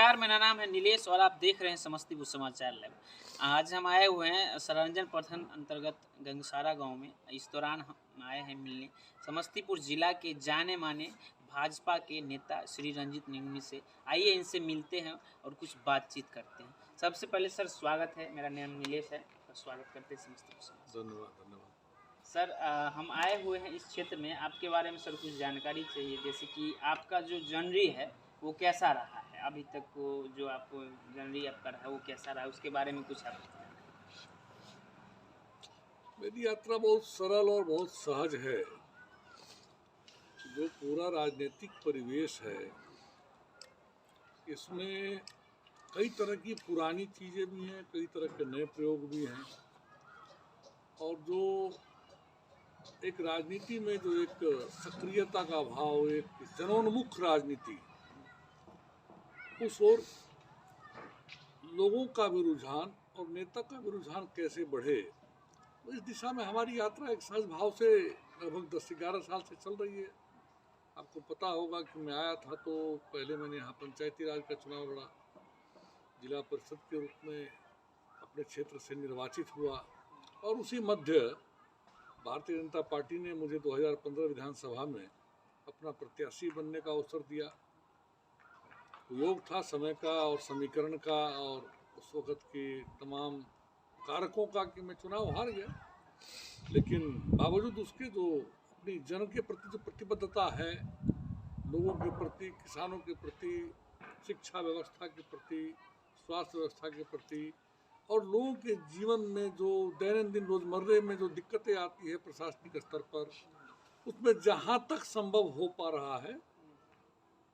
नमस्कार, मेरा नाम है नीलेश और आप देख रहे हैं समस्तीपुर समाचार लाइव। आज हम आए हुए हैं सरंजन प्रखंड अंतर्गत गंगसारा गांव में। इस दौरान हम आए हैं मिलने समस्तीपुर जिला के जाने माने भाजपा के नेता श्री रंजीत निंगमी से। आइए इनसे मिलते हैं और कुछ बातचीत करते हैं। सबसे पहले सर स्वागत है, मेरा नाम नीलेश है और स्वागत करते हैं समस्तीपुर समाचार। धन्यवाद। सर हम आए हुए हैं इस क्षेत्र में, आपके बारे में सर कुछ जानकारी चाहिए, जैसे कि आपका जो जर्नी है वो कैसा रहा है अभी तक को, जो आपको जर्नी आपका रहा वो कैसा रहा, उसके बारे में कुछ आप बताएं। मेरी यात्रा बहुत सरल और बहुत सहज है। जो पूरा राजनीतिक परिवेश है इसमें कई तरह की पुरानी चीज़ें भी हैं, कई तरह के नए प्रयोग भी हैं, और जो एक राजनीति में जो एक सक्रियता का भाव, एक जनोन्मुख राजनीति, उस ओर लोगों का भी रुझान और नेता का भी रुझान कैसे बढ़े, तो इस दिशा में हमारी यात्रा एक सहज भाव से लगभग 10-11 साल से चल रही है। आपको पता होगा कि मैं आया था तो पहले मैंने यहाँ पंचायती राज का चुनाव लड़ा, जिला परिषद के रूप में अपने क्षेत्र से निर्वाचित हुआ, और उसी मध्य भारतीय जनता पार्टी ने मुझे 2015 विधानसभा में अपना प्रत्याशी बनने का अवसर दिया। योग था समय का और समीकरण का और उस वक़्त के तमाम कारकों का कि मैं चुनाव हार गया, लेकिन बावजूद उसके जो अपनी जन के प्रति जो प्रतिबद्धता है, लोगों के प्रति, किसानों के प्रति, शिक्षा व्यवस्था के प्रति, स्वास्थ्य व्यवस्था के प्रति, और लोगों के जीवन में जो दैनंदिन रोजमर्रे में जो दिक्कतें आती है प्रशासनिक स्तर पर, उसमें जहाँ तक संभव हो पा रहा है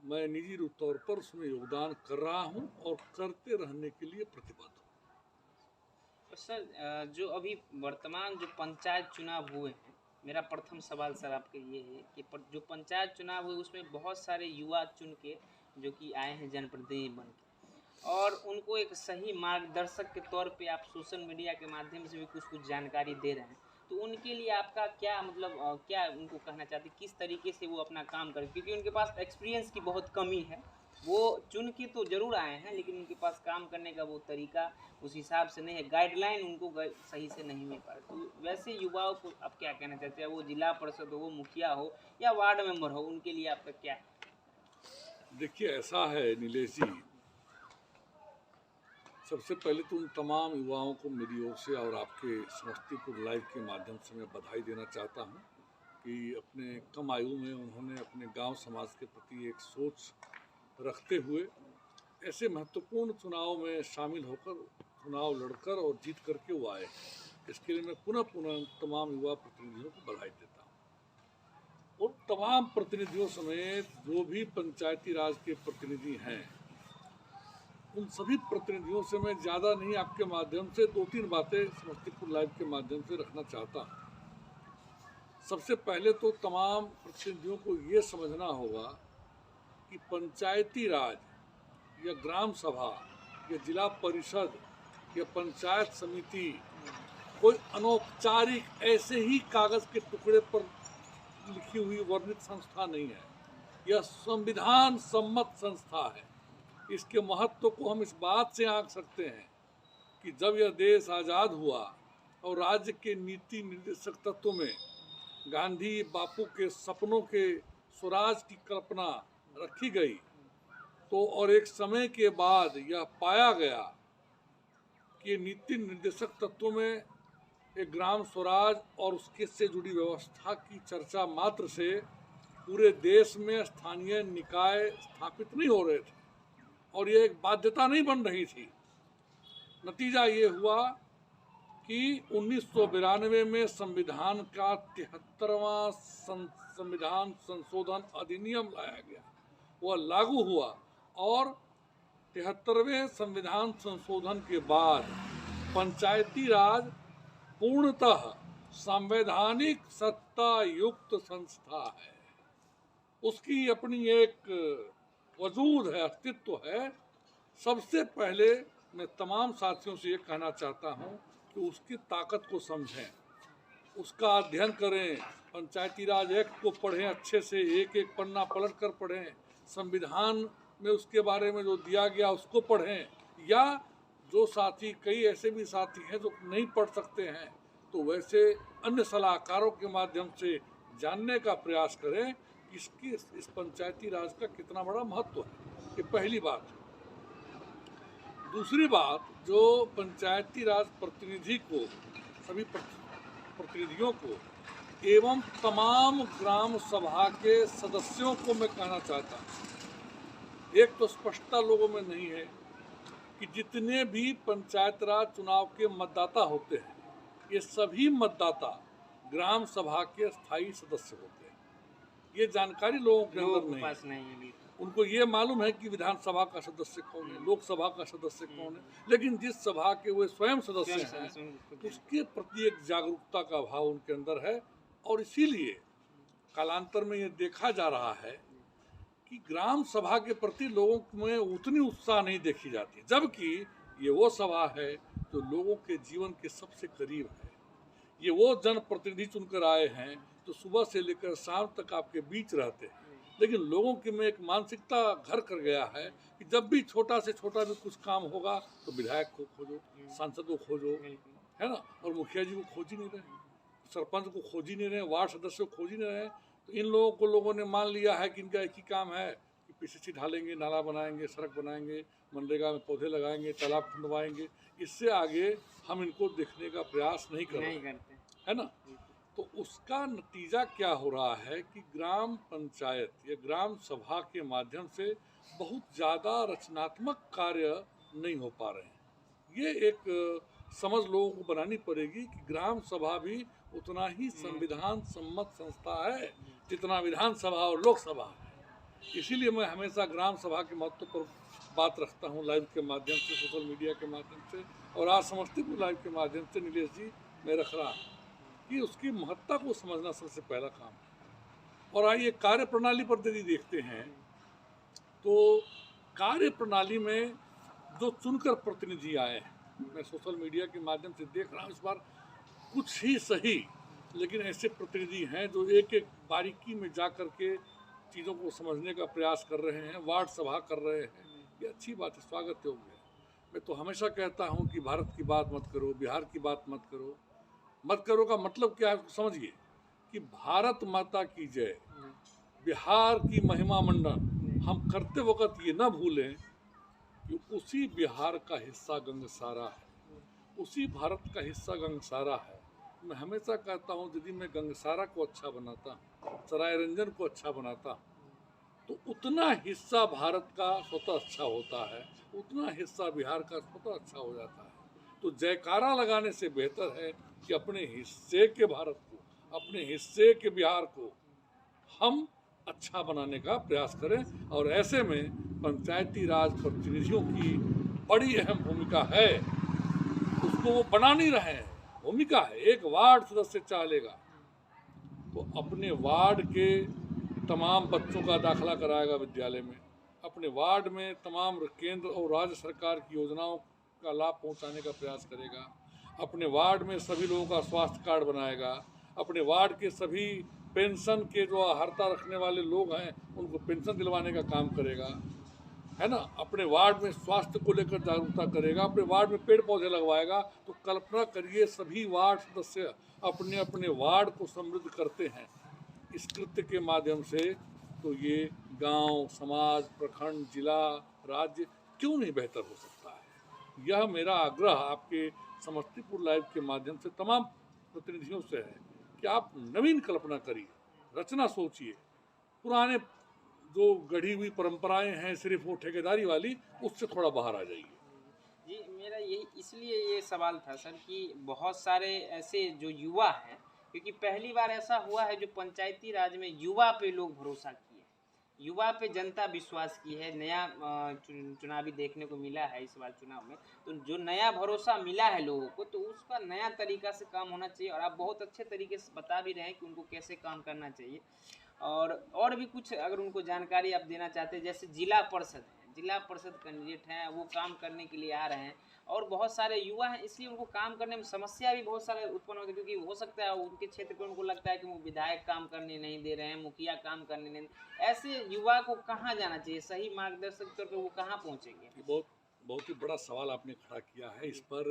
मैं निजी तौर पर उसमें योगदान कर रहा हूँ और करते रहने के लिए प्रतिबद्ध हूँ। तो सर जो अभी वर्तमान जो पंचायत चुनाव हुए हैं, मेरा प्रथम सवाल सर आपके ये है कि जो पंचायत चुनाव हुए उसमें बहुत सारे युवा चुन के जो कि आए हैं जनप्रतिनिधि बन के, और उनको एक सही मार्गदर्शक के तौर पे आप सोशल मीडिया के माध्यम से भी कुछ जानकारी दे रहे हैं, तो उनके लिए आपका क्या मतलब क्या उनको कहना चाहते हैं, किस तरीके से वो अपना काम करें, क्योंकि उनके पास एक्सपीरियंस की बहुत कमी है। वो चुन के तो ज़रूर आए हैं लेकिन उनके पास काम करने का वो तरीका उस हिसाब से नहीं है, गाइडलाइन उनको सही से नहीं मिल पा रही। तो वैसे युवाओं को आप क्या कहना चाहते हैं, वो जिला परिषद हो, वो मुखिया हो या वार्ड मेंबर हो, उनके लिए आपका क्या है? देखिए, ऐसा है नीलेश जी, सबसे पहले तो उन तमाम युवाओं को मेरी ओर से और आपके समस्तीपुर लाइव के माध्यम से मैं बधाई देना चाहता हूं कि अपने कम आयु में उन्होंने अपने गांव समाज के प्रति एक सोच रखते हुए ऐसे महत्वपूर्ण चुनाव में शामिल होकर चुनाव लड़कर और जीत करके वो आए। इसके लिए मैं पुनः तमाम युवा प्रतिनिधियों को बधाई देता हूँ, और तमाम प्रतिनिधियों समेत जो भी पंचायती राज के प्रतिनिधि हैं, उन सभी प्रतिनिधियों से मैं ज़्यादा नहीं आपके माध्यम से 2-3 बातें समस्तीपुर लाइव के माध्यम से रखना चाहता हूँ। सबसे पहले तो तमाम प्रतिनिधियों को ये समझना होगा कि पंचायती राज या ग्राम सभा या जिला परिषद या पंचायत समिति कोई अनौपचारिक ऐसे ही कागज़ के टुकड़े पर लिखी हुई वर्णित संस्था नहीं है। यह संविधान सम्मत संस्था है। इसके महत्व को हम इस बात से आंक सकते हैं कि जब यह देश आज़ाद हुआ और राज्य के नीति निर्देशक तत्वों में गांधी बापू के सपनों के स्वराज की कल्पना रखी गई, तो और एक समय के बाद यह पाया गया कि नीति निर्देशक तत्वों में एक ग्राम स्वराज और उसके से जुड़ी व्यवस्था की चर्चा मात्र से पूरे देश में स्थानीय निकाय स्थापित नहीं हो रहे थे और ये एक बाध्यता नहीं बन रही थी। नतीजा ये हुआ कि 1992 में संविधान का 73वां संविधान संशोधन अधिनियम लाया गया, वह लागू हुआ, और 73वें संविधान संशोधन के बाद पंचायती राज पूर्णतः संवैधानिक सत्ता युक्त संस्था है। उसकी अपनी एक वजूद है, अस्तित्व है। सबसे पहले मैं तमाम साथियों से ये कहना चाहता हूँ कि उसकी ताकत को समझें, उसका अध्ययन करें, पंचायती राज एक्ट को पढ़ें अच्छे से, एक एक पन्ना पलट कर पढ़ें, संविधान में उसके बारे में जो दिया गया उसको पढ़ें, या जो साथी, कई ऐसे भी साथी हैं जो नहीं पढ़ सकते हैं, तो वैसे अन्य सलाहकारों के माध्यम से जानने का प्रयास करें कि इस पंचायती राज का कितना बड़ा महत्व है। ये पहली बात। दूसरी बात, जो पंचायती राज प्रतिनिधि को, सभी प्रतिनिधियों को एवं तमाम ग्राम सभा के सदस्यों को मैं कहना चाहता हूँ, एक तो स्पष्टता लोगों में नहीं है कि जितने भी पंचायत राज चुनाव के मतदाता होते हैं, ये सभी मतदाता ग्राम सभा के स्थायी सदस्य होते हैं। ये जानकारी लोगों के अंदर नहीं है। उनको ये मालूम है कि विधानसभा का सदस्य कौन है, लोकसभा का सदस्य कौन है, लेकिन जिस सभा के वे स्वयं सदस्य हैं, उसके प्रति एक जागरूकता का भाव उनके अंदर है। और इसीलिए कालांतर में ये देखा जा रहा है कि ग्राम सभा के प्रति लोगों में उतनी उत्साह नहीं देखी जाती, जबकि ये वो सभा है जो लोगों के जीवन के सबसे करीब है। ये वो जनप्रतिनिधि चुनकर आए हैं जो सुबह से लेकर शाम तक आपके बीच रहते हैं, लेकिन लोगों की में एक मानसिकता घर कर गया है कि जब भी छोटा से छोटा भी कुछ काम होगा तो विधायक को खोजो, सांसद को खोजो, है ना, और मुखिया जी को खोज ही नहीं रहे, सरपंच को खोज ही नहीं रहे, वार्ड सदस्य को खोज ही नहीं रहे। तो इन लोगों ने मान लिया है कि इनका एक ही काम है कि पीसीसी ढालेंगे, नाला बनाएंगे, सड़क बनाएंगे, मनरेगा में पौधे लगाएंगे, तालाब खुंदवाएंगे। इससे आगे हम इनको देखने का प्रयास नहीं करते, है ना। तो उसका नतीजा क्या हो रहा है कि ग्राम पंचायत या ग्राम सभा के माध्यम से बहुत ज़्यादा रचनात्मक कार्य नहीं हो पा रहे हैं। ये एक समझ लोगों को बनानी पड़ेगी कि ग्राम सभा भी उतना ही संविधान सम्मत संस्था है जितना विधानसभा और लोकसभा है। इसीलिए मैं हमेशा ग्राम सभा के महत्व पर बात रखता हूँ, लाइव के माध्यम से, सोशल मीडिया के माध्यम से, और आज समस्तीपुर लाइव के माध्यम से नीलेश जी मैं रख रहा हूँ कि उसकी महत्ता को समझना सबसे पहला काम है। और आइए कार्य प्रणाली पर यदि देखते हैं तो कार्य प्रणाली में जो चुनकर प्रतिनिधि आए हैं, मैं सोशल मीडिया के माध्यम से देख रहा हूँ, इस बार कुछ ही सही लेकिन ऐसे प्रतिनिधि हैं जो एक एक बारीकी में जा कर के चीज़ों को समझने का प्रयास कर रहे हैं, वार्ड सभा कर रहे हैं। ये अच्छी बात है, स्वागत योग्य है। मैं तो हमेशा कहता हूँ कि भारत की बात मत करो, बिहार की बात मत करो। मत करो का मतलब क्या है, समझिए कि भारत माता की जय, बिहार की महिमा मंडन हम करते वक्त ये ना भूलें कि उसी बिहार का हिस्सा गंगसारा है, उसी भारत का हिस्सा गंगसारा है। मैं हमेशा कहता हूँ यदि मैं गंगसारा को अच्छा बनाता हूँ, सराय रंजन को अच्छा बनाता हूँ, तो उतना हिस्सा भारत का स्वतः अच्छा होता है, उतना हिस्सा बिहार का स्वतः अच्छा हो जाता है। तो जयकारा लगाने से बेहतर है कि अपने हिस्से के भारत को, अपने हिस्से के बिहार को हम अच्छा बनाने का प्रयास करें। और ऐसे में पंचायती राज प्रतिनिधियों की बड़ी अहम भूमिका है, उसको वो बना नहीं रहे हैं, भूमिका है। एक वार्ड सदस्य चाहेगा तो अपने वार्ड के तमाम बच्चों का दाखिला कराएगा विद्यालय में, अपने वार्ड में तमाम केंद्र और राज्य सरकार की योजनाओं का लाभ पहुंचाने का प्रयास करेगा, अपने वार्ड में सभी लोगों का स्वास्थ्य कार्ड बनाएगा, अपने वार्ड के सभी पेंशन के जो अर्हता रखने वाले लोग हैं उनको पेंशन दिलवाने का काम करेगा, है ना, अपने वार्ड में स्वास्थ्य को लेकर जागरूकता करेगा, अपने वार्ड में पेड़ पौधे लगवाएगा। तो कल्पना करिए सभी वार्ड सदस्य अपने अपने वार्ड को समृद्ध करते हैं इस कृत्य के माध्यम से, तो ये गांव, समाज, प्रखंड, जिला, राज्य क्यों नहीं बेहतर हो सकता है। यह मेरा आग्रह आपके समस्तीपुर लाइव के माध्यम से तमाम प्रतिनिधियों से है कि आप नवीन कल्पना करिए, रचना सोचिए, पुराने जो गढ़ी हुई परंपराएं हैं सिर्फ वो ठेकेदारी वाली, उससे थोड़ा बाहर आ जाइए। जी, मेरा यही इसलिए ये सवाल था सर कि बहुत सारे ऐसे जो युवा हैं, क्योंकि पहली बार ऐसा हुआ है जो पंचायती राज में युवा पे लोग भरोसा किए, युवा पे जनता विश्वास की है। नया चुनावी देखने को मिला है इस बार चुनाव में, तो जो नया भरोसा मिला है लोगों को, तो उसका नया तरीका से काम होना चाहिए। और आप बहुत अच्छे तरीके से बता भी रहे हैं कि उनको कैसे काम करना चाहिए। और भी कुछ अगर उनको जानकारी आप देना चाहते हैं, जैसे जिला परिषद है, जिला परिषद कैंडिडेट हैं, वो काम करने के लिए आ रहे हैं और बहुत सारे युवा हैं, इसलिए उनको काम करने में समस्या भी बहुत सारे उत्पन्न होती है, क्योंकि हो सकता है उनके क्षेत्र पे उनको लगता है कि वो विधायक काम करने नहीं दे रहे हैं, मुखिया काम करने नहीं ऐसे युवा को कहाँ जाना चाहिए, सही मार्गदर्शक के तौर पर वो कहाँ पहुँचेंगे? ये बहुत ही बड़ा सवाल आपने खड़ा किया है। इस पर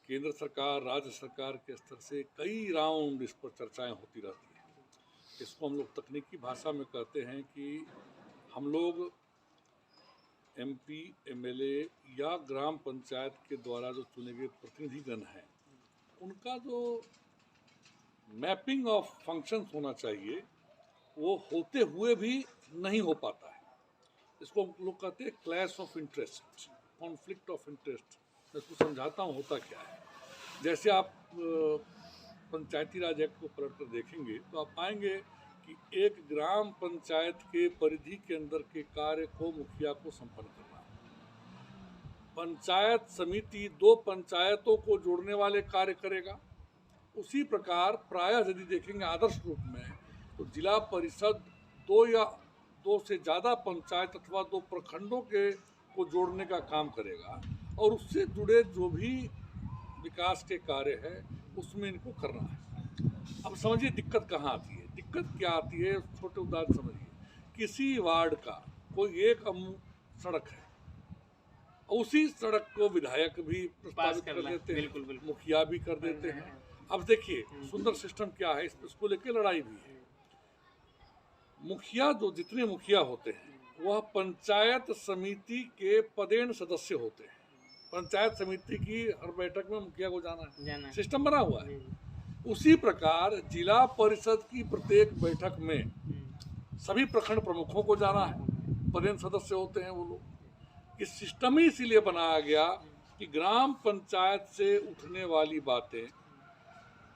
केंद्र सरकार, राज्य सरकार के स्तर से कई राउंड इस पर चर्चाएं होती रहती हैं। इसको हम लोग तकनीकी भाषा में कहते हैं कि हम लोग MP, MLA या ग्राम पंचायत के द्वारा जो चुने गए प्रतिनिधिगण हैं, उनका जो मैपिंग ऑफ फंक्शंस होना चाहिए वो होते हुए भी नहीं हो पाता है। इसको हम लोग कहते हैं clash of interest, conflict of interest. मैं इसको समझाता हूँ होता क्या है। जैसे आप पंचायती राज एक्ट को पलट कर देखेंगे तो आप पाएंगे कि एक ग्राम पंचायत के परिधि के अंदर के कार्य को मुखिया को संपन्न करना है। पंचायत समिति 2 पंचायतों को जोड़ने वाले कार्य करेगा। उसी प्रकार प्रायः यदि देखेंगे आदर्श रूप में तो जिला परिषद 2 या 2 से ज़्यादा पंचायत अथवा 2 प्रखंडों के को जोड़ने का काम करेगा और उससे जुड़े जो भी विकास के कार्य है उसमें इनको करना है। अब समझिए दिक्कत कहाँ आती है। दिक्कत क्या आती है, छोटे उदाहरण समझिए। किसी वार्ड का कोई एक सड़क है, उसी सड़क को विधायक भी प्रस्तावित कर देते हैं, बिल्कुल। मुखिया भी कर देते हैं। अब देखिए सुंदर सिस्टम क्या है, इसको लेके लड़ाई भी है। मुखिया जो जितने मुखिया होते हैं वह पंचायत समिति के पदेन सदस्य होते हैं। पंचायत समिति की हर बैठक में मुखिया को जाना है, सिस्टम बना हुआ है। उसी प्रकार जिला परिषद की प्रत्येक बैठक में सभी प्रखंड प्रमुखों को जाना है, पदेन सदस्य होते हैं वो लोग। इस सिस्टम ही इसीलिए बनाया गया कि ग्राम पंचायत से उठने वाली बातें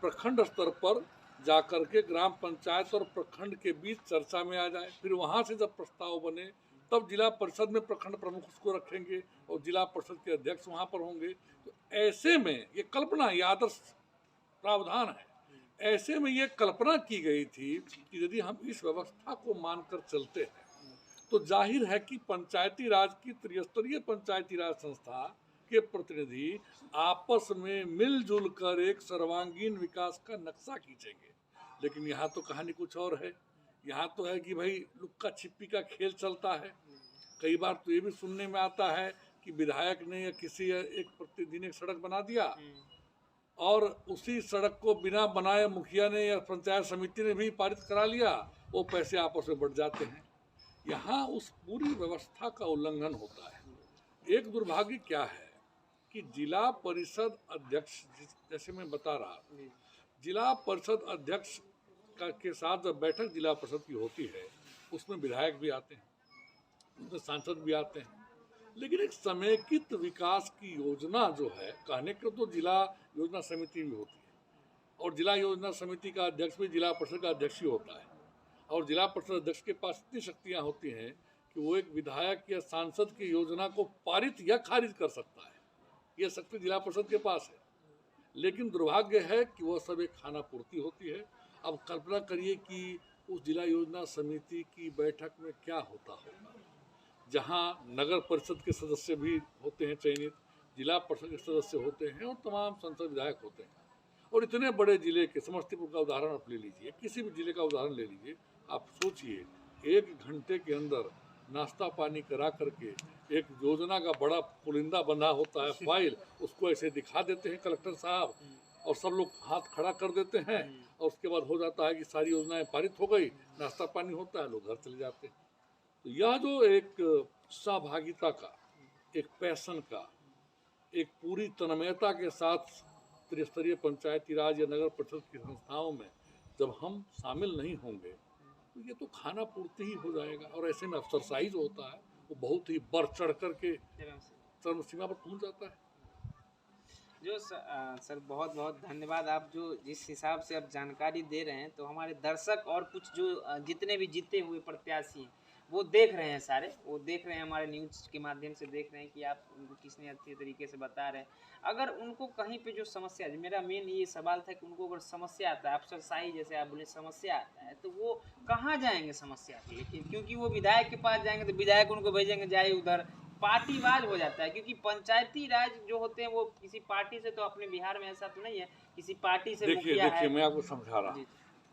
प्रखंड स्तर पर जाकर के ग्राम पंचायत और प्रखंड के बीच चर्चा में आ जाए। फिर वहाँ से जब प्रस्ताव बने तब जिला परिषद में प्रखंड प्रमुख उसको रखेंगे और जिला परिषद के अध्यक्ष वहाँ पर होंगे। तो ऐसे में ये कल्पना, ये आदर्श प्रावधान है। ऐसे में ये कल्पना की गई थी कि यदि हम इस व्यवस्था को मानकर चलते हैं तो जाहिर है कि पंचायती राज की त्रिस्तरीय पंचायती राज संस्था के प्रतिनिधि आपस में मिलजुल कर एक सर्वांगीण विकास का नक्शा खींचेंगे। लेकिन यहाँ तो कहानी कुछ और है। यहाँ तो है कि भाई लुक्का छिपी का खेल चलता है। कई बार तो ये भी सुनने में आता है कि विधायक ने या किसी एक प्रतिनिधि ने सड़क बना दिया और उसी सड़क को बिना बनाए मुखिया ने या पंचायत समिति ने भी पारित करा लिया, वो पैसे आपस में बढ़ जाते हैं। यहाँ उस पूरी व्यवस्था का उल्लंघन होता है। एक दुर्भाग्य क्या है कि जिला परिषद अध्यक्ष, जैसे मैं बता रहा, जिला परिषद अध्यक्ष के साथ जब बैठक जिला परिषद की होती है उसमें विधायक भी आते हैं, उसमें सांसद भी आते हैं, लेकिन एक समेकित विकास की योजना जो है, कहने को तो जिला योजना समिति भी होती है और जिला योजना समिति का अध्यक्ष भी जिला परिषद का अध्यक्ष ही होता है और जिला परिषद अध्यक्ष के पास इतनी शक्तियाँ होती हैं कि वो एक विधायक या सांसद की योजना को पारित या खारिज कर सकता है। ये शक्ति जिला परिषद के पास है। लेकिन दुर्भाग्य है कि वह सब एक खाना पूर्ति होती है। अब कल्पना करिए कि उस जिला योजना समिति की बैठक में क्या होता होगा, जहां नगर परिषद के सदस्य भी होते हैं चयनित, जिला परिषद के सदस्य होते हैं और तमाम संसद विधायक होते हैं। और इतने बड़े जिले के, समस्तीपुर का उदाहरण आप ले लीजिए, किसी भी जिले का उदाहरण ले लीजिए, आप सोचिए 1 घंटे के अंदर नाश्ता पानी करा करके एक योजना का बड़ा पुलिंदा बंधा होता है फाइल, उसको ऐसे दिखा देते हैं कलेक्टर साहब और सब लोग हाथ खड़ा कर देते हैं और उसके बाद हो जाता है कि सारी योजनाएं पारित हो गई, नाश्ता पानी होता है, लोग घर चले जाते हैं। तो यह जो एक सहभागिता का, एक पैशन का, एक पूरी तन्मयता के साथ त्रिस्तरीय पंचायती राज या नगर परिषद की संस्थाओं में जब हम शामिल नहीं होंगे तो ये तो खाना पूर्ति ही हो जाएगा। और ऐसे में अफसरसाइज होता है वो बहुत ही बढ़ चढ़ करके चरम सीमा पर पहुंच जाता है। जो सर बहुत बहुत धन्यवाद। आप जो जिस हिसाब से आप जानकारी दे रहे हैं तो हमारे दर्शक और कुछ जो जितने भी जीते हुए प्रत्याशी हैं वो देख रहे हैं सारे, वो देख रहे हैं, हमारे न्यूज़ के माध्यम से देख रहे हैं कि आप उनको कितने अच्छे तरीके से बता रहे हैं। अगर उनको कहीं पे जो समस्या, मेरा मेन ये सवाल था कि उनको अगर समस्या आता है, अफसरशाही जैसे आप बोले समस्या आता है, तो वो कहाँ जाएँगे समस्या को लेके? क्योंकि वो विधायक के पास जाएँगे तो विधायक उनको भेजेंगे जाइए उधर, पार्टीवाद हो जाता है। क्योंकि पंचायती राज जो होते हैं वो किसी पार्टी से, तो अपने बिहार में ऐसा तो नहीं है किसी पार्टी से देखिए मुखिया देखिए है। मैं आपको समझा रहा जी, हूँ,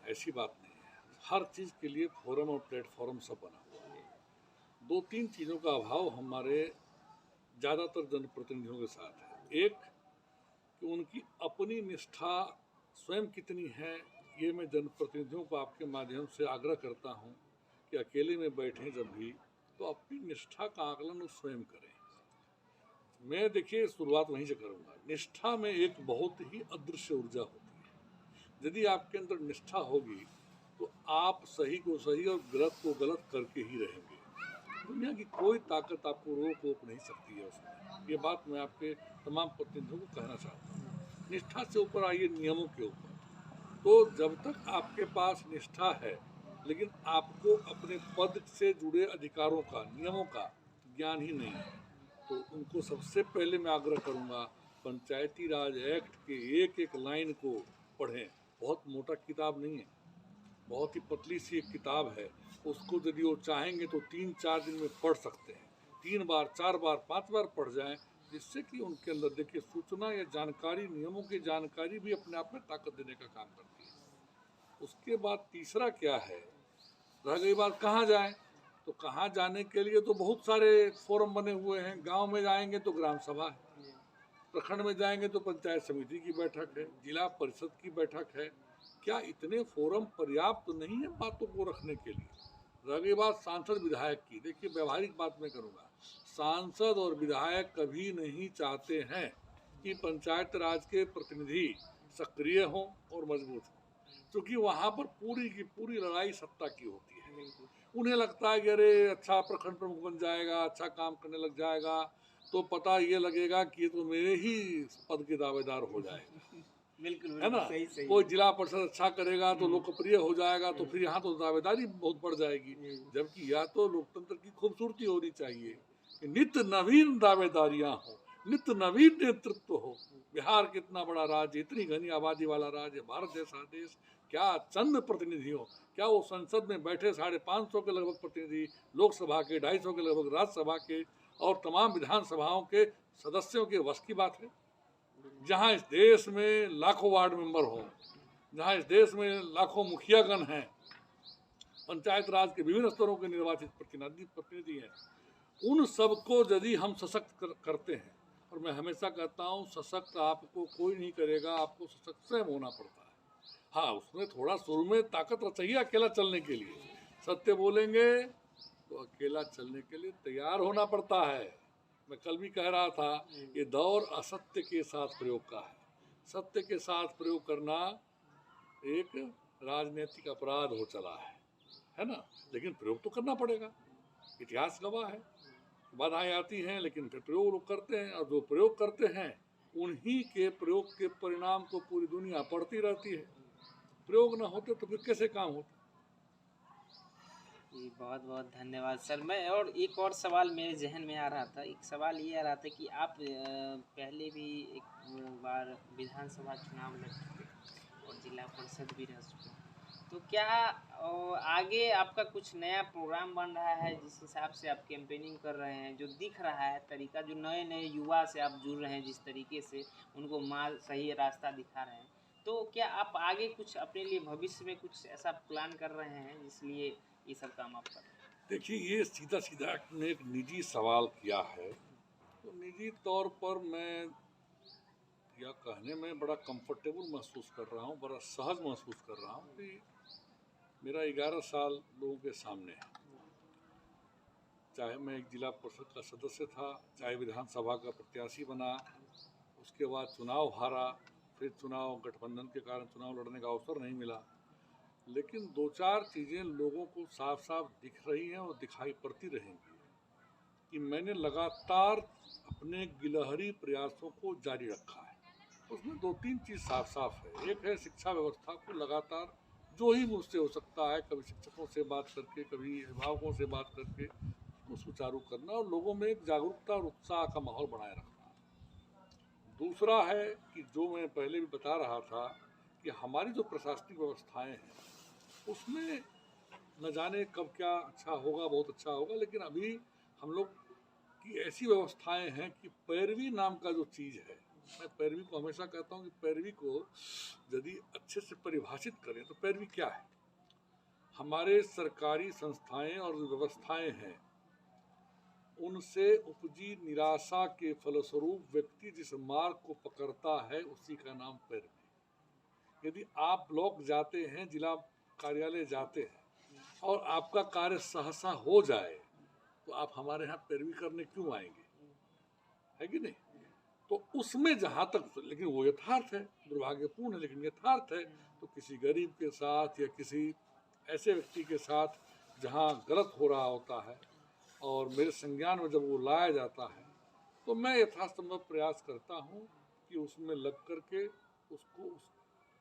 जी। ऐसी बात नहीं है। हर चीज़ के लिए फोरम और प्लेटफॉर्म सब बना हुआ है। दो तीन चीज़ों का अभाव हमारे ज़्यादातर जनप्रतिनिधियों के साथ है। एक कि उनकी अपनी निष्ठा स्वयं कितनी है, ये मैं जनप्रतिनिधियों को आपके माध्यम से आग्रह करता हूँ कि अकेले में बैठें जब भी, तो अपनी निष्ठा का आकलन वो स्वयं करें। मैं देखिए शुरुआत वहीं से करूँगा। निष्ठा में एक बहुत ही अदृश्य ऊर्जा होती है। यदि आपके अंदर निष्ठा होगी तो आप सही को सही और गलत को गलत करके ही रहेंगे। दुनिया की कोई ताकत आपको रोक नहीं सकती है उसमें। ये बात मैं आपके तमाम प्रतिनिधियों को कहना चाहता हूँ। निष्ठा से ऊपर आइए नियमों के ऊपर। तो जब तक आपके पास निष्ठा है लेकिन आपको अपने पद से जुड़े अधिकारों का, नियमों का ज्ञान ही नहीं है, तो उनको सबसे पहले मैं आग्रह करूंगा पंचायती राज एक्ट के एक एक लाइन को पढ़ें। बहुत मोटा किताब नहीं है, बहुत ही पतली सी एक किताब है। उसको यदि वो चाहेंगे तो 3-4 दिन में पढ़ सकते हैं। 3 बार, 4 बार, 5 बार पढ़ जाएं, जिससे कि उनके अंदर देखिए सूचना या जानकारी, नियमों की जानकारी भी अपने आप में ताकत देने का काम करती है। उसके बाद तीसरा क्या है, रह गई बात कहाँ जाएं, तो कहाँ जाने के लिए तो बहुत सारे फोरम बने हुए हैं। गांव में जाएंगे तो ग्राम सभा है, प्रखंड में जाएंगे तो पंचायत समिति की बैठक है, जिला परिषद की बैठक है। क्या इतने फोरम पर्याप्त तो नहीं है बातों को रखने के लिए? रह गई बात सांसद विधायक की, देखिए व्यवहारिक बात मैं करूँगा। सांसद और विधायक कभी नहीं चाहते हैं कि पंचायत राज के प्रतिनिधि सक्रिय हों और मजबूत हों, क्योंकि वहाँ पर पूरी की पूरी लड़ाई सत्ता की होती है। उन्हें लगता है कि अरे अच्छा प्रखंड प्रमुख बन जाएगा, अच्छा काम करने लग जाएगा, तो पता ये लगेगा कि ये तो मेरे ही पद के दावेदार हो जाएगा। बिल्कुल, है बिल्कुल, ना? सही, सही। कोई जिला परिषद अच्छा करेगा तो लोकप्रिय हो जाएगा, तो फिर यहाँ तो दावेदारी बहुत बढ़ जाएगी। जबकि यह तो लोकतंत्र की खूबसूरती होनी चाहिए कि नित्य नवीन दावेदारियां हो, नित्य नवीन नेतृत्व हो। बिहार कितना बड़ा राज्य, इतनी घनी आबादी वाला राज्य, भारत जैसा देश, क्या चंद प्रतिनिधियों, क्या वो संसद में बैठे 550 के लगभग प्रतिनिधि, लोकसभा के 250 के लगभग, राज्यसभा के और तमाम विधानसभाओं के सदस्यों के वश की बात है? जहाँ इस देश में लाखों वार्ड मेंबर हों, जहाँ इस देश में लाखों मुखियागण हैं, पंचायत राज के विभिन्न स्तरों के निर्वाचित प्रतिनिधि हैं, उन सबको यदि हम सशक्त करते हैं, और मैं हमेशा कहता हूँ सशक्त आपको कोई नहीं करेगा, आपको सशक्त स्वयं होना पड़ता है। हाँ, उसमें थोड़ा शुरू में ताकत चाहिए अकेला चलने के लिए। सत्य बोलेंगे तो अकेला चलने के लिए तैयार होना पड़ता है। मैं कल भी कह रहा था, ये दौर असत्य के साथ प्रयोग का है। सत्य के साथ प्रयोग करना एक राजनीतिक अपराध हो चला है ना? लेकिन प्रयोग तो करना पड़ेगा, इतिहास गवाह है। बाधाएं आती हैं लेकिन फिर प्रयोग लोग करते हैं, और जो प्रयोग करते हैं उन्हीं के प्रयोग के परिणाम को पूरी दुनिया पढ़ती रहती है। प्रयोग ना होते तो फिर कैसे काम होते? जी, बहुत बहुत धन्यवाद सर। मैं और एक और सवाल मेरे जहन में आ रहा था, एक सवाल ये आ रहा था कि आप पहले भी एक बार विधानसभा चुनाव लड़ चुके और जिला परिषद भी रह चुके हैं। तो क्या आगे आपका कुछ नया प्रोग्राम बन रहा है, जिस हिसाब से आप कैंपेनिंग कर रहे हैं, जो दिख रहा है तरीका, जो नए नए युवा से आप जुड़ रहे हैं, जिस तरीके से उनको मार्ग सही रास्ता दिखा रहे हैं, तो क्या आप आगे कुछ अपने लिए भविष्य में कुछ ऐसा प्लान कर रहे हैं जिसलिए ये सब काम आप कर रहे हैं? देखिए, ये सीधा सीधा आपने एक निजी सवाल किया है, तो निजी तौर पर मैं यह कहने में बड़ा कंफर्टेबल महसूस कर रहा हूँ, बड़ा सहज महसूस कर रहा हूँ कि मेरा 11 साल लोगों के सामने है। चाहे मैं एक जिला परिषद का सदस्य था, चाहे विधानसभा का प्रत्याशी बना, उसके बाद चुनाव हारा, फिर चुनाव गठबंधन के कारण चुनाव लड़ने का अवसर नहीं मिला। लेकिन 2-4 चीज़ें लोगों को साफ साफ दिख रही हैं और दिखाई पड़ती रहेंगी कि मैंने लगातार अपने गिलहरी प्रयासों को जारी रखा है। उसमें 2-3 चीज़ साफ साफ है। एक है शिक्षा व्यवस्था को लगातार जो ही मुझसे हो सकता है, कभी शिक्षकों से बात करके, कभी अभिभावकों से बात करके उसको सुचारू करना और लोगों में एक जागरूकता और उत्साह का माहौल बनाए रखना। दूसरा है कि जो मैं पहले भी बता रहा था कि हमारी जो प्रशासनिक व्यवस्थाएं हैं उसमें न जाने कब क्या अच्छा होगा, बहुत अच्छा होगा, लेकिन अभी हम लोग की ऐसी व्यवस्थाएं हैं कि पैरवी नाम का जो चीज़ है, मैं पैरवी को हमेशा कहता हूँ कि पैरवी को यदि अच्छे से परिभाषित करें तो पैरवी क्या है। हमारे सरकारी संस्थाएं और व्यवस्थाएं हैं, उनसे उपजी निराशा के फलस्वरूप व्यक्ति जिस मार्ग को पकड़ता है उसी का नाम पैरवी। यदि आप ब्लॉक जाते हैं, जिला कार्यालय जाते हैं और आपका कार्य सहसा हो जाए तो आप हमारे यहाँ पैरवी करने क्यों आएंगे, है कि नहीं? तो उसमें जहाँ तक, लेकिन वो यथार्थ है, दुर्भाग्यपूर्ण है लेकिन यथार्थ है। तो किसी गरीब के साथ या किसी ऐसे व्यक्ति के साथ जहाँ गलत हो रहा होता है और मेरे संज्ञान में जब वो लाया जाता है तो मैं यथासंभव प्रयास करता हूँ कि उसमें लग करके उसको उस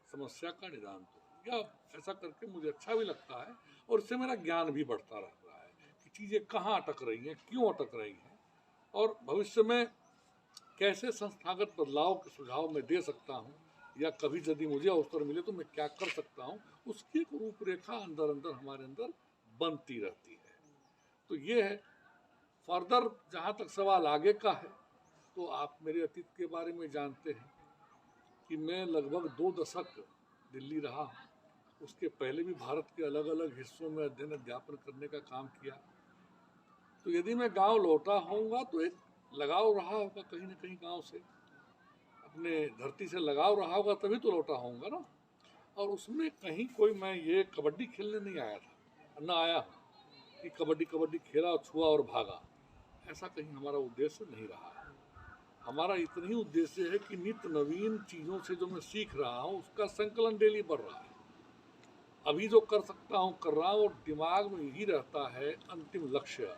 समस्या का निदान दूँ, या ऐसा करके मुझे अच्छा भी लगता है और इससे मेरा ज्ञान भी बढ़ता रहता है कि चीज़ें कहाँ अटक रही हैं, क्यों अटक रही हैं और भविष्य में कैसे संस्थागत बदलाव के सुझाव मैं दे सकता हूँ, या कभी यदि मुझे अवसर मिले तो मैं क्या कर सकता हूँ, उसकी एक रूपरेखा अंदर अंदर हमारे अंदर बनती रहती है। तो ये है। फर्दर जहाँ तक सवाल आगे का है, तो आप मेरे अतीत के बारे में जानते हैं कि मैं लगभग 2 दशक दिल्ली रहा हूँ। उसके पहले भी भारत के अलग अलग हिस्सों में अध्ययन अध्यापन करने का काम किया। तो यदि मैं गांव लौटा होऊंगा तो एक लगाव रहा होगा कहीं ना कहीं, गांव से, अपने धरती से लगाव रहा होगा, तभी तो लौटा होऊंगा ना। और उसमें कहीं कोई मैं ये कबड्डी खेलने नहीं आया था, ना आया हूँ कि कबड्डी कबड्डी खेला, छुआ और भागा, ऐसा कहीं हमारा उद्देश्य नहीं रहा है। हमारा इतना ही उद्देश्य है कि नित्य नवीन चीज़ों से जो मैं सीख रहा हूँ उसका संकलन डेली बढ़ रहा है। अभी जो कर सकता हूँ कर रहा हूँ और दिमाग में यही रहता है अंतिम लक्ष्य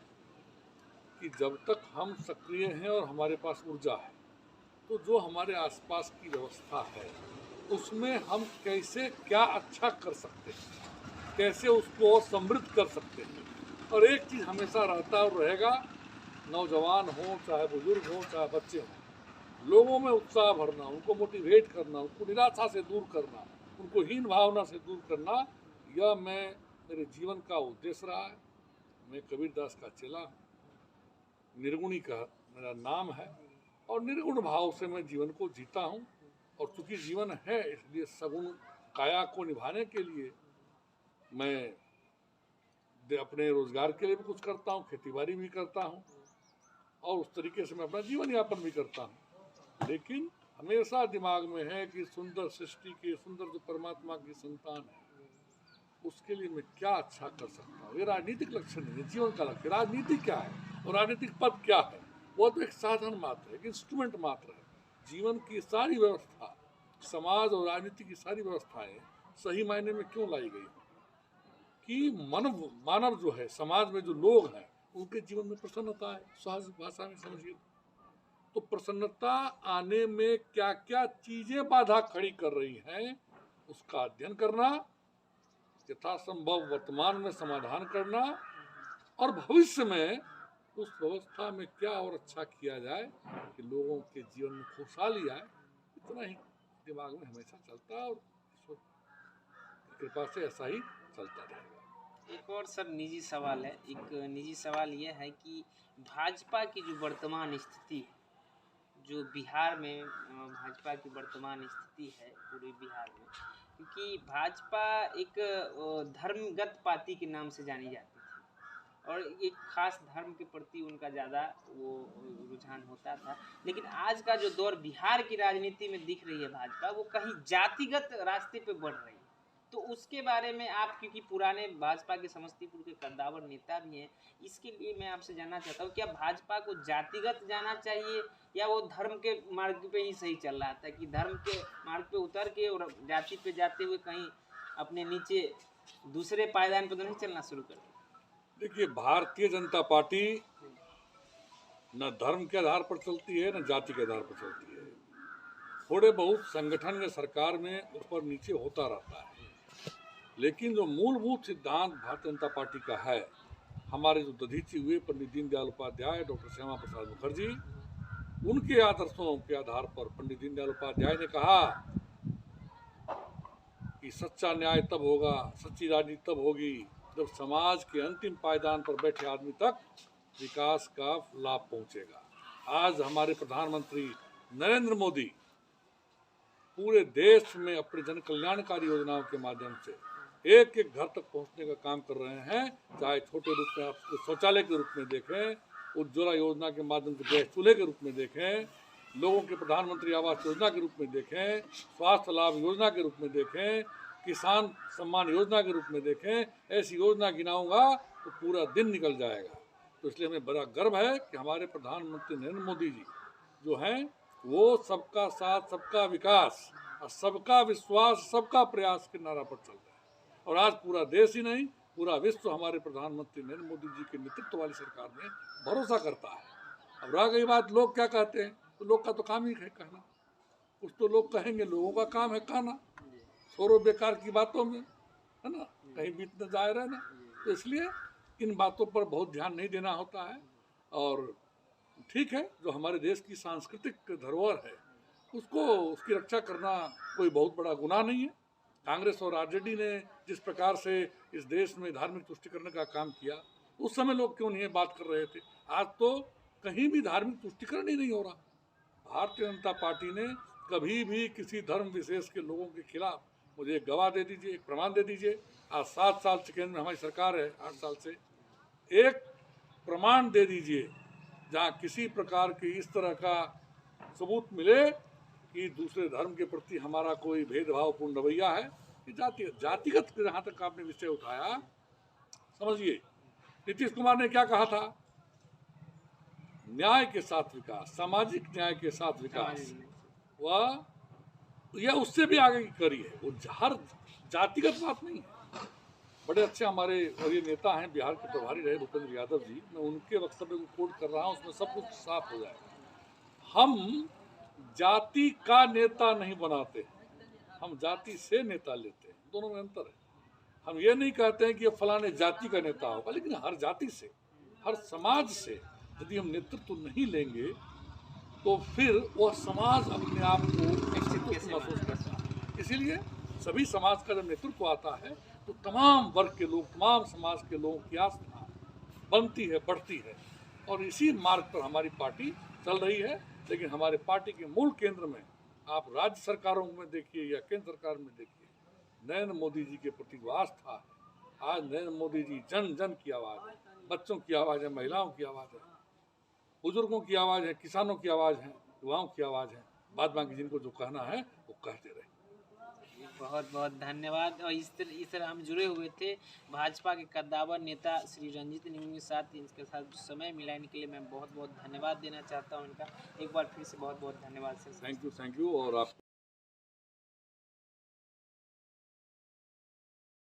कि जब तक हम सक्रिय हैं और हमारे पास ऊर्जा है तो जो हमारे आसपास की व्यवस्था है उसमें हम कैसे क्या अच्छा कर सकते हैं, कैसे उसको और समृद्ध कर सकते हैं। और एक चीज़ हमेशा रहता और रहेगा, नौजवान हो चाहे बुजुर्ग हो चाहे बच्चे हों, लोगों में उत्साह भरना, उनको मोटिवेट करना, उनको निराशा से दूर करना, उनको हीन भावना से दूर करना, यह मेरे जीवन का उद्देश्य रहा है। मैं कबीरदास का चेला हूँ, निर्गुणी का मेरा नाम है और निर्गुण भाव से मैं जीवन को जीता हूँ। और चूंकि जीवन है इसलिए सगुण काया को निभाने के लिए मैं अपने रोजगार के लिए भी कुछ करता हूँ, खेतीबाड़ी भी करता हूँ और उस तरीके से मैं अपना जीवन यापन भी करता हूँ। लेकिन हमेशा दिमाग में है कि सुंदर सृष्टि के, सुंदर जो परमात्मा की संतान है, उसके लिए मैं क्या अच्छा कर सकता हूँ। ये राजनीतिक लक्ष्य नहीं है, जीवन का लक्ष्य। राजनीति क्या है और राजनीतिक पद क्या है, वो तो एक साधन मात्र है, एक इंस्ट्रूमेंट मात्र है। जीवन की सारी व्यवस्था, समाज और राजनीति की सारी व्यवस्थाएं सही मायने में क्यों लाई गई कि मानव जो है, समाज में जो लोग हैं, उनके जीवन में प्रसन्नता है। सहज भाषा में समझिए तो प्रसन्नता आने में क्या क्या चीजें बाधा खड़ी कर रही हैं उसका अध्ययन करना, यथासंभव वर्तमान में समाधान करना और भविष्य में उस व्यवस्था में क्या और अच्छा किया जाए कि लोगों के जीवन में खुशहाली आए, इतना ही दिमाग में हमेशा चलता है और ईश्वर की कृपा से ऐसा ही चलता रहेगा। एक और सर निजी सवाल है। एक निजी सवाल ये है कि भाजपा की जो वर्तमान स्थिति है, जो बिहार में भाजपा की वर्तमान स्थिति है पूरे बिहार में, क्योंकि भाजपा एक धर्मगत पार्टी के नाम से जानी जाती थी और एक खास धर्म के प्रति उनका ज़्यादा वो रुझान होता था। लेकिन आज का जो दौर बिहार की राजनीति में दिख रही है भाजपा, वो कहीं जातिगत रास्ते पे बढ़ रही है। तो उसके बारे में आप, क्योंकि पुराने भाजपा के समस्तीपुर के कद्दावर नेता भी हैं, इसके लिए मैं आपसे जानना चाहता हूँ, क्या भाजपा को जातिगत जाना चाहिए या वो धर्म के मार्ग पे ही सही चल रहा था, कि धर्म के मार्ग पे उतर के और जाति पे जाते हुए कहीं अपने नीचे दूसरे पायदान पे तो नहीं चलना शुरू कर दिया? देखिए, भारतीय जनता पार्टी न धर्म के आधार पर चलती है न जाति के आधार पर चलती है। थोड़े बहुत संगठन या सरकार में ऊपर नीचे होता रहता है, लेकिन जो मूलभूत सिद्धांत भारतीय जनता पार्टी का है, हमारे जो दधीचि हुए पंडित दीनदयाल उपाध्याय, डॉक्टर श्यामा प्रसाद मुखर्जी, उनके आदर्शों के आधार पर पंडित दीनदयाल उपाध्याय ने कहा कि सच्चा न्याय तब होगा, सच्ची राजनीति तब होगी जब समाज के अंतिम पायदान पर बैठे आदमी तक विकास का लाभ पहुंचेगा। आज हमारे प्रधानमंत्री नरेंद्र मोदी पूरे देश में अपने जन कल्याणकारी योजनाओं के माध्यम से एक एक घर तक पहुंचने का काम कर रहे हैं। चाहे छोटे रूप में आप शौचालय के रूप में देखें, उज्ज्वला योजना के माध्यम से गैस चूल्हे के रूप में देखें, लोगों के प्रधानमंत्री आवास योजना के रूप में देखें, स्वास्थ्य लाभ योजना के रूप में देखें, किसान सम्मान योजना के रूप में देखें, ऐसी योजना गिनाऊंगा तो पूरा दिन निकल जाएगा। तो इसलिए हमें बड़ा गर्व है कि हमारे प्रधानमंत्री नरेंद्र मोदी जी जो हैं वो सबका साथ, सबका विकास और सबका विश्वास, सबका प्रयास के नारा पर चल रहे हैं। और आज पूरा देश ही नहीं, पूरा विश्व हमारे प्रधानमंत्री नरेंद्र मोदी जी के नेतृत्व वाली सरकार में भरोसा करता है। अब रह गई बात लोग क्या कहते हैं, तो लोग का तो काम ही है कहना। कुछ तो लोग कहेंगे, लोगों का काम है कहना, छोड़ो बेकार की बातों में, है ना, कहीं बीत न जाए रहना। तो इसलिए इन बातों पर बहुत ध्यान नहीं देना होता है। और ठीक है, जो हमारे देश की सांस्कृतिक धरोहर है उसको, उसकी रक्षा करना कोई बहुत बड़ा गुनाह नहीं है। कांग्रेस और आरजेडी ने जिस प्रकार से इस देश में धार्मिक तुष्टिकरण का काम किया, उस समय लोग क्यों नहीं बात कर रहे थे। आज तो कहीं भी धार्मिक तुष्टिकरण ही नहीं हो रहा। भारतीय जनता पार्टी ने कभी भी किसी धर्म विशेष के लोगों के खिलाफ, मुझे एक गवाह दे दीजिए, एक प्रमाण दे दीजिए। आज 7 साल से केंद्र में हमारी सरकार है, 8 साल से, एक प्रमाण दे दीजिए जहाँ किसी प्रकार की इस तरह का सबूत मिले कि दूसरे धर्म के प्रति हमारा कोई भेदभावपूर्ण रवैया है। कि जातिगत जहाँ तक आपने विषय उठाया, समझिए नीतीश कुमार ने क्या कहा था, न्याय के साथ विकास, सामाजिक न्याय के साथ विकास, वह यह उससे भी आगे की करी है। वो हर जातिगत बात नहीं है। बड़े अच्छे हमारे वरीय नेता हैं, बिहार के प्रभारी रहे भूपेंद्र यादव जी, मैं उनके वक्तव्य को कोट कर रहा हूँ, उसमें सब कुछ साफ हो जाएगा। हम जाति का नेता नहीं बनाते, हम जाति से नेता लेते हैं, दोनों में अंतर है। हम ये नहीं कहते हैं कि ये फलाने जाति का नेता होगा, लेकिन हर जाति से, हर समाज से यदि हम नेतृत्व नहीं लेंगे तो फिर वह समाज अपने आप को महसूस करता है। इसीलिए सभी समाज का जब नेतृत्व आता है तो तमाम वर्ग के लोग, तमाम समाज के लोगों की आस्था बनती है, बढ़ती है। और इसी मार्ग पर हमारी पार्टी चल रही है। लेकिन हमारे पार्टी के मूल केंद्र में, आप राज्य सरकारों में देखिए या केंद्र सरकार में देखिए, नरेंद्र मोदी जी के प्रति जो आस्था है। आज नरेंद्र मोदी जी जन जन की आवाज़ है, बच्चों की आवाज़ है, महिलाओं की आवाज़ है, बुजुर्गों की आवाज़ है, किसानों की आवाज़ है, युवाओं की आवाज़ है। बाद बाकी जिनको जो कहना है वो कहते रहे। बहुत बहुत धन्यवाद। और इस तरह हम जुड़े हुए थे भाजपा के कद्दावर नेता श्री रंजीत नेगी के साथ। इनके साथ समय मिलाने के लिए मैं बहुत बहुत धन्यवाद देना चाहता हूं इनका। एक बार फिर से बहुत बहुत धन्यवाद सर। थैंक यू और आप